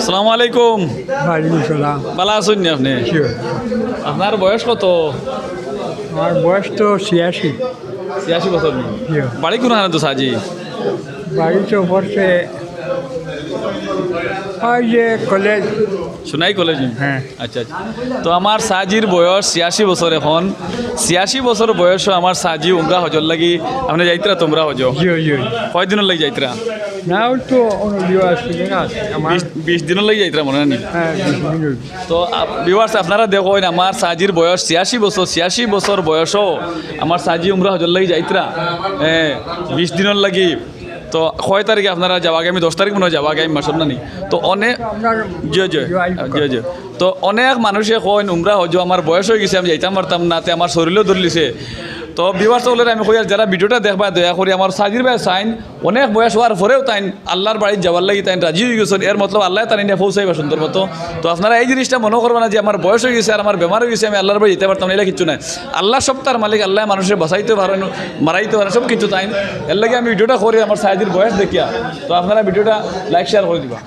আসসালামু আলাইকুম। ওয়ালাইকুম সালাম। ভালো আছেন নি আপনি? আপনার বয়স কত? আমার বয়স তো 86। 86 বছর নি? জি। বাড়ি কোন হানে তো সাজি? বাড়ি তো পড়ছে ওই যে কলেজ। সোনাই কলেজ? হ্যাঁ। আচ্ছা আচ্ছা। তো আমার সাজির বয়স 86 বছর এখন। 86 বছর বয়সও আমার সাজি উমরা হজর লাগি আপনি যাইতরা তোমরা হজ জি জি। কয়দিনের লাগি যাইতরা? না ওই তো অনুযায়ী আসছে না আমার। 20 দিনের লাগি যাইতরা মনে নেই? হ্যাঁ 20 মিনিট। তো ভিউয়ার্স আপনারা দেখেন আমার সাজির বয়স 86 বছর। 86 বছর বয়সও আমার সাজি উমরা হজর লাগি যাইতরা 20 দিনের লাগি। তো কয় তারিখে আপনারা যাওয়া আগে? আমি 10 তারিখ মনে হয় যাওয়া আগে আমি মাসব না নি। তো অনেক জি জি জি জি। তো অনেক মানুষে কয় উমরা হজ আমার বয়স হয়ে গেছে আমি যাইতাম পারতাম না, তে আমার শরীরও ধরলিছে। তো বিবাহ চলের আমি কই যারা ভিডিওটা দেখবা দয়া করে আমার সাজির ভাই সাইন অনেক বয়স হওয়ার পরেও তাই আল্লাহর বাড়ি যাওয়ার লাগি তাই রাজি হয়ে গেছেন। এর মতলব আল্লাহ তাই নিয়ে পৌঁছাইবা সুন্দর মতো। তো আপনারা এই জিনিসটা মনে করবেন না যে আমার বয়স হয়ে গেছে আর আমার বেমার হয়ে গেছে আমি আল্লাহর বাড়ি যেতে পারতাম না, এটা কিছু নাই। আল্লাহ সপ্তাহের মালিক, আল্লাহ মানুষের বাঁচাইতে পারেন, মারাইতে পারেন, সব কিছু তাই। এর লাগে আমি ভিডিওটা করি আমার সাজির বয়স দেখিয়া। তো আপনারা ভিডিওটা লাইক শেয়ার করে দিবা।